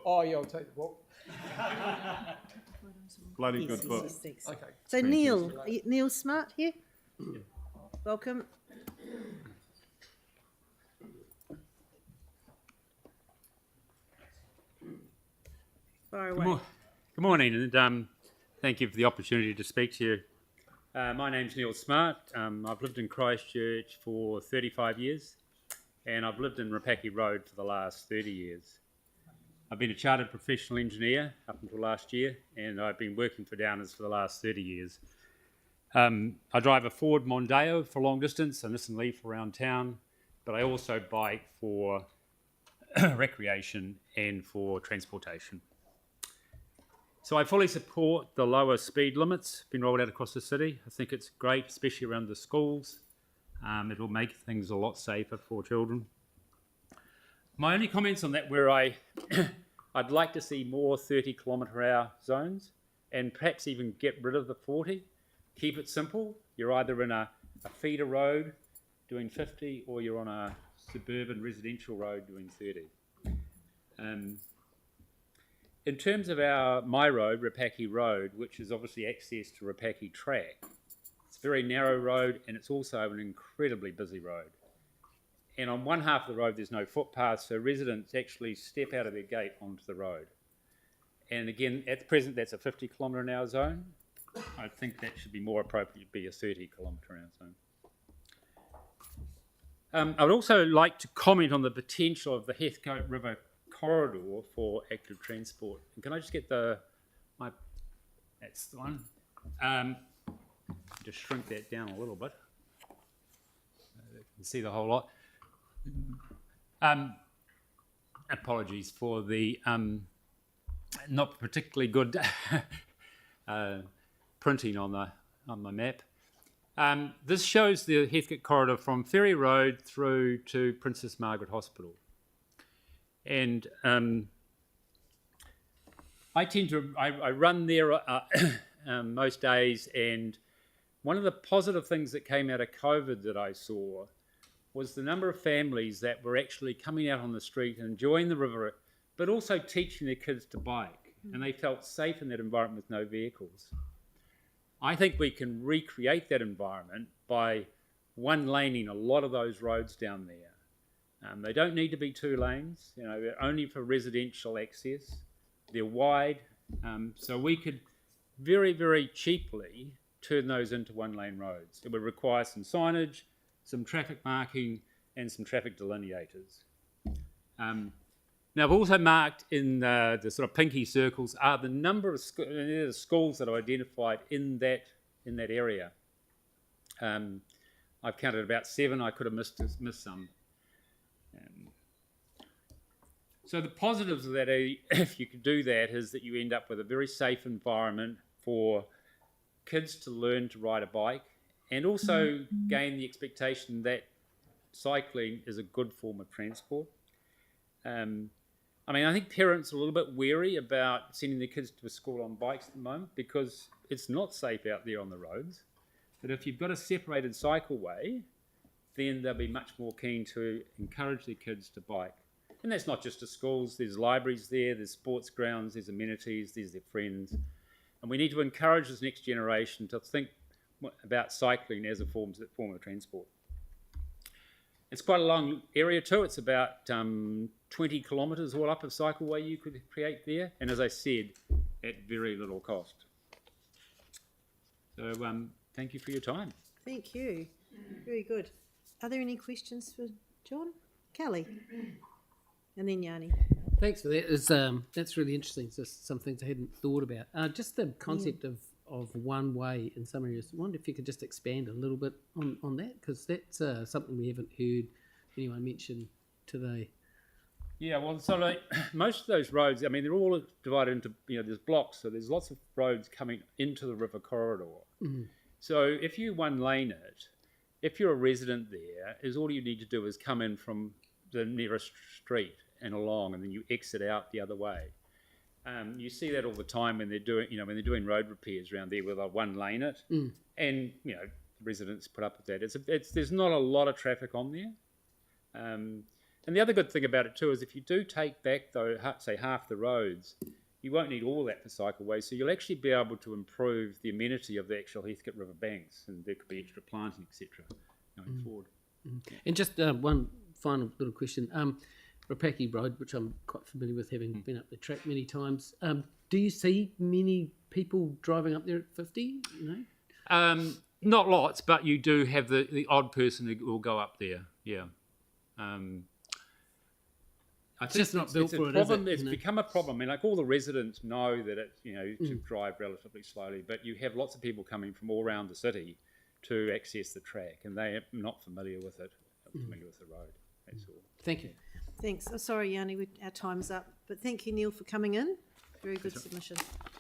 Oh, yeah, I'll take the book. Bloody good book. Okay. So Neil, Neil Smart here. Welcome. Far away. Good morning, and thank you for the opportunity to speak to you. My name's Neil Smart. I've lived in Christchurch for 35 years, and I've lived in Rapaki Road for the last 30 years. I've been a chartered professional engineer up until last year, and I've been working for Downers for the last 30 years. I drive a Ford Mondeo for long distance and Nissan Leaf around town, but I also bike for recreation and for transportation. So I fully support the lower speed limits being rolled out across the city. I think it's great, especially around the schools. It will make things a lot safer for children. My only comments on that were I'd like to see more 30 km/h zones and perhaps even get rid of the 40. Keep it simple. You're either in a feeder road doing 50 or you're on a suburban residential road doing 30. In terms of my road, Rapaki Road, which is obviously access to Rapaki Track, it's a very narrow road and it's also an incredibly busy road. And on one half of the road there's no footpath, so residents actually step out of their gate onto the road. And again, at present that's a 50 km/h zone. I think that should be more appropriate to be a 30 km/h zone. I would also like to comment on the potential of the Heathcote River corridor for active transport. And can I just get that's the one. Just shrink that down a little bit. You can see the whole lot. Apologies for the not particularly good printing on the map. This shows the Heathcote corridor from Ferry Road through to Princess Margaret Hospital. And I run there most days, and one of the positive things that came out of COVID that I saw was the number of families that were actually coming out on the street and enjoying the river, but also teaching their kids to bike, and they felt safe in that environment with no vehicles. I think we can recreate that environment by one-laning a lot of those roads down there. They don't need to be 2 lanes, they're only for residential access. They're wide, so we could very, very cheaply turn those into 1-lane roads. It would require some signage, some traffic marking, and some traffic delineators. Now, I've also marked in the sort of pinky circles are the number of schools that are identified in that area. I've counted about 7. I could have missed some. So the positives of that, if you could do that, is that you end up with a very safe environment for kids to learn to ride a bike, and also gain the expectation that cycling is a good form of transport. I think parents are a little bit wary about sending their kids to school on bikes at the moment because it's not safe out there on the roads. But if you've got a separated cycleway, then they'll be much more keen to encourage their kids to bike. And that's not just to schools, there's libraries there, there's sports grounds, there's amenities, there's their friends. And we need to encourage this next generation to think about cycling as a form of transport. It's quite a long area too. It's about 20 kilometres all up of cycleway you could create there. And as I said, at very little cost. So thank you for your time. Thank you. Very good. Are there any questions for John? Kelly? And then Yanni. Thanks for that. That's really interesting. It's just some things I hadn't thought about. Just the concept of one way in some areas. I wonder if you could just expand a little bit on that, because that's something we haven't heard anyone mention today. Yeah, well, so most of those roads, they're all divided into, there's blocks, so there's lots of roads coming into the river corridor. Mm. So if you one-lane it, if you're a resident there, all you need to do is come in from the nearest street and along, and then you exit out the other way. You see that all the time when they're doing road repairs around there, where they'll one-lane it, and residents put up with that. There's not a lot of traffic on there. And the other good thing about it too is if you do take back, though, say half the roads, you won't need all that for cycleways, so you'll actually be able to improve the amenity of the actual Heathcote River banks, and there could be extra planting, etc. going forward. And just one final little question. Rapaki Road, which I'm quite familiar with, having been up the track many times. Do you see many people driving up there at 50? You know? Not lots, but you do have the odd person who will go up there. Yeah. I think just not built for it, problem. is it? It's become a problem. I mean, like all the residents know that to drive relatively slowly, but you have lots of people coming from all around the city to access the track, and they are not familiar with it, familiar with the road. That's all. Thank you. Thanks. Oh, sorry, Yanni, our time's up. But thank you, Neil, for coming in. Very good submission.